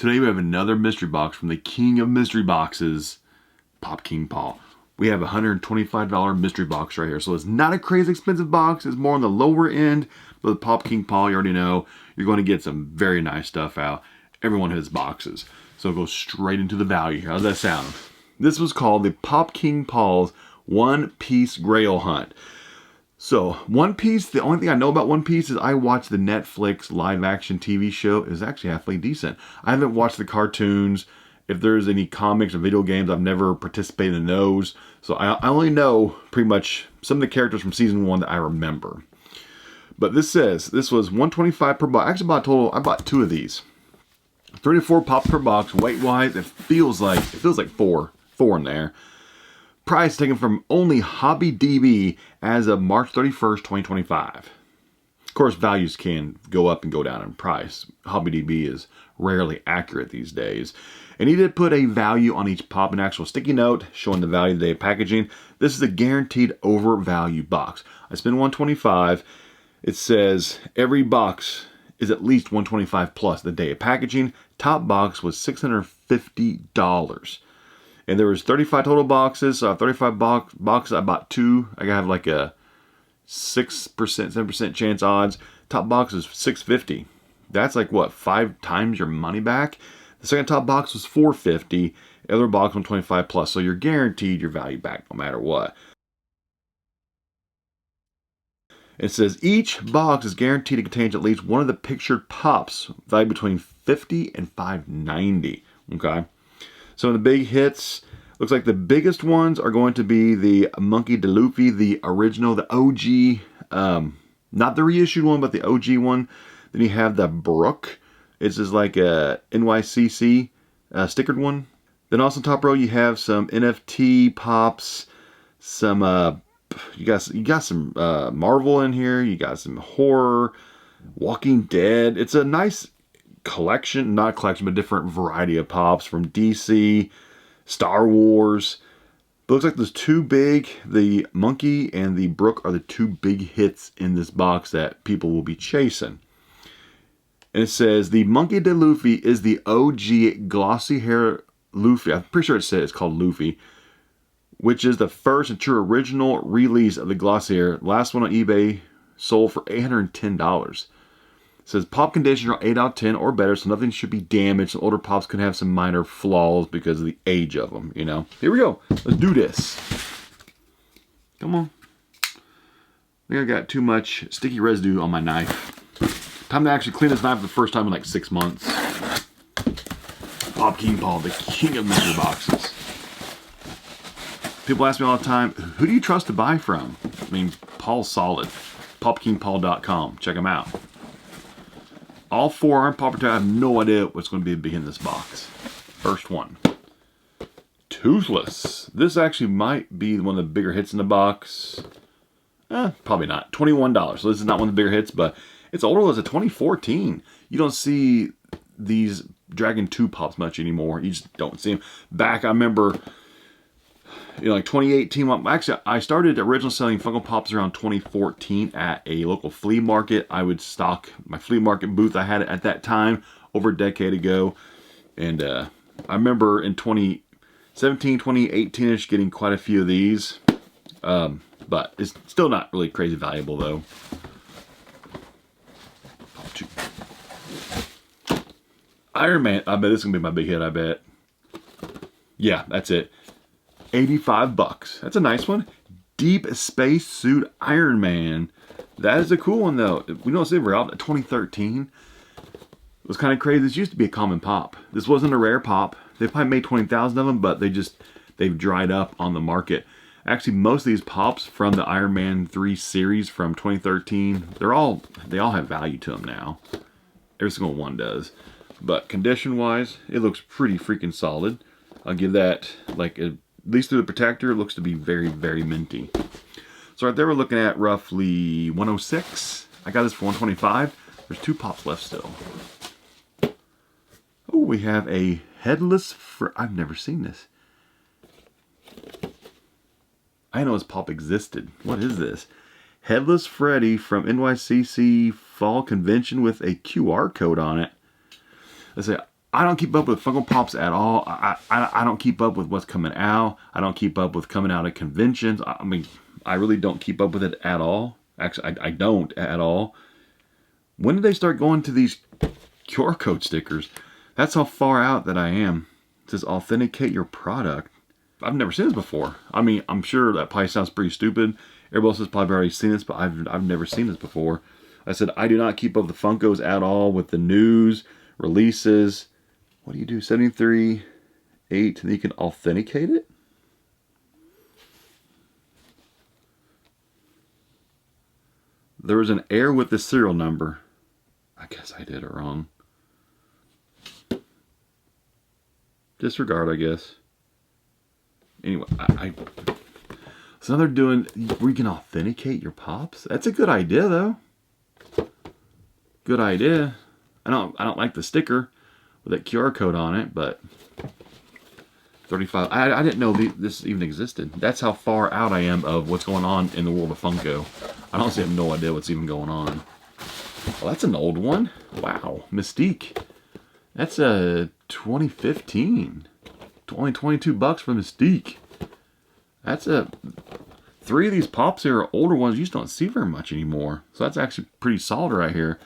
Today we have another mystery box from the king of mystery boxes, Pop King Paul. We have a $125 mystery box right here. So it's not a crazy expensive box. It's more on the lower end. But with Pop King Paul, you already know, you're going to get some very nice stuff out. Every one of his boxes. So it goes straight into the value here. How does that sound? This was called the Pop King Paul's One Piece Grail Hunt. So, One Piece, the only thing I know about One Piece is I watched the Netflix live-action TV show. It was actually halfway decent. I haven't watched the cartoons. If there's any comics or video games, I've never participated in those. So, I only know pretty much some of the characters from Season 1 that I remember. But this says, this was $125 per box. Actually, I bought two of these. 3 to 4 pops per box. Weight-wise, it feels like four in there. Price taken from only Hobby DB as of March 31st, 2025. Of course, values can go up and go down in price. Hobby DB is rarely accurate these days. And he did put a value on each pop, an actual sticky note showing the value of the day of packaging. This is a guaranteed overvalue box. I spent $125. It says every box is at least $125 plus the day of packaging. Top box was $650. And there was 35 total boxes, so 35 boxes. I bought two. I have like a 6%, 7% chance odds. Top box is $650. That's like what, 5 times your money back? The second top box was $450. The other box $125 plus. So you're guaranteed your value back no matter what. It says each box is guaranteed to contain at least one of the pictured pops, valued between $50 and $590. Okay. So in the big hits, looks like the biggest ones are going to be the Monkey D. Luffy, the original, the OG, not the reissued one, but the OG one. Then you have the Brook. It's just like a NYCC stickered one. Then also top row, you have some NFT pops, some you got some Marvel in here. You got some horror, Walking Dead. It's a nice collection, not collection, but different variety of pops from DC, Star Wars. But looks like there's two big, the Monkey and the Brook are the two big hits in this box that people will be chasing. And it says the Monkey D. Luffy is the OG glossy hair Luffy. I'm pretty sure it says it's called Luffy, which is the first and true original release of the glossy hair. Last one on eBay sold for $810. It says pop conditions are 8 out of 10 or better, so nothing should be damaged. Some older pops can have some minor flaws because of the age of them, you know. Here we go. Let's do this. Come on. I think I got too much sticky residue on my knife. Time to actually clean this knife for the first time in like 6 months. Pop King Paul, the king of mystery boxes. People ask me all the time, who do you trust to buy from? I mean, Paul's solid. POPKINGPAUL.com. Check him out. All four aren't popular. I have no idea what's going to be in this box. First one. Toothless. This actually might be one of the bigger hits in the box. Probably not. $21. So this is not one of the bigger hits, but it's older. It was a 2014. You don't see these Dragon 2 pops much anymore. You just don't see them. Back, I remember, you know, like 2018. Actually, I started original selling Funko Pops around 2014 at a local flea market. I would stock my flea market booth I had at that time over a decade ago. And I remember in 2017, 2018-ish getting quite a few of these. But it's still not really crazy valuable though. Iron Man. I bet this is going to be my big hit, I bet. Yeah, that's it. $85. That's a nice one. Deep Space Suit Iron Man. That is a cool one though. We don't see it very often. 2013. It was kind of crazy. This used to be a common pop. This wasn't a rare pop. They probably made 20,000 of them, but they've dried up on the market. Actually, most of these pops from the Iron Man 3 series from 2013, they all have value to them now. Every single one does. But condition-wise, it looks pretty freaking solid. I'll give that like at least through the protector, it looks to be very, very minty. So right there, we're looking at roughly 106. I got this for 125. There's 2 pops left still. Oh, we have a headless. I've never seen this. I know this pop existed. What is this? Headless Freddy from NYCC Fall Convention with a QR code on it. Let's say I don't keep up with Funko Pops at all. I don't keep up with what's coming out. I don't keep up with coming out at conventions. I mean, I really don't keep up with it at all. Actually, I don't at all. When did they start going to these QR code stickers? That's how far out that I am. It says authenticate your product. I've never seen this before. I mean, I'm sure that probably sounds pretty stupid. Everybody else has probably already seen this, but I've never seen this before. I said I do not keep up with the Funkos at all, with the news, releases. What do you do? 73, 8, and you can authenticate it? There was an error with the serial number. I guess I did it wrong. Disregard, I guess. Anyway, so now they're doing, where you can authenticate your pops? That's a good idea, though. Good idea. I don't like the sticker with that QR code on it, but 35. I didn't know this even existed. That's how far out I am of what's going on in the world of Funko. I honestly have no idea what's even going on. Well, that's an old one. Wow, Mystique. That's a 2015. Only $22 for Mystique. That's a 3 of these pops here are older ones you just don't see very much anymore. So that's actually pretty solid right here.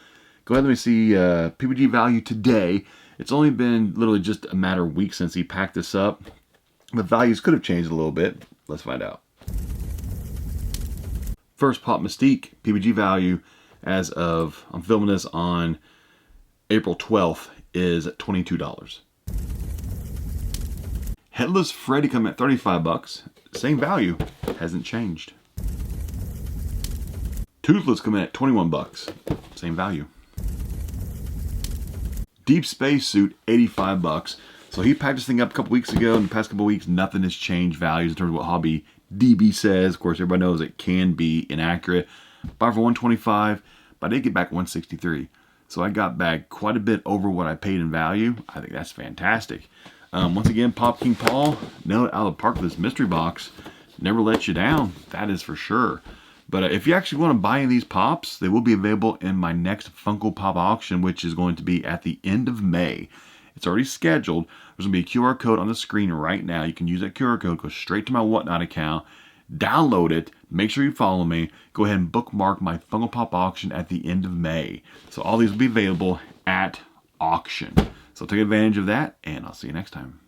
Go ahead and let me see PPG value today. It's only been literally just a matter of weeks since he packed this up. The values could have changed a little bit. Let's find out. First pop Mystique, PPG value as of, I'm filming this on April 12th, is $22. Headless Freddy coming at $35. Same value, hasn't changed. Toothless coming at $21. Same value. Deep Space Suit, $85. So he packed this thing up a couple weeks ago. In the past couple weeks, nothing has changed values in terms of what Hobby DB says. Of course, everybody knows it can be inaccurate. Bought for $125, but I did get back $163. So I got back quite a bit over what I paid in value. I think that's fantastic. Once again, Pop King Paul nailed it out of the park with this mystery box. Never let you down, that is for sure. But if you actually want to buy any of these pops, they will be available in my next Funko Pop auction, which is going to be at the end of May. It's already scheduled. There's going to be a QR code on the screen right now. You can use that QR code, go straight to my Whatnot account, download it, make sure you follow me, go ahead and bookmark my Funko Pop auction at the end of May. So all these will be available at auction. So take advantage of that, and I'll see you next time.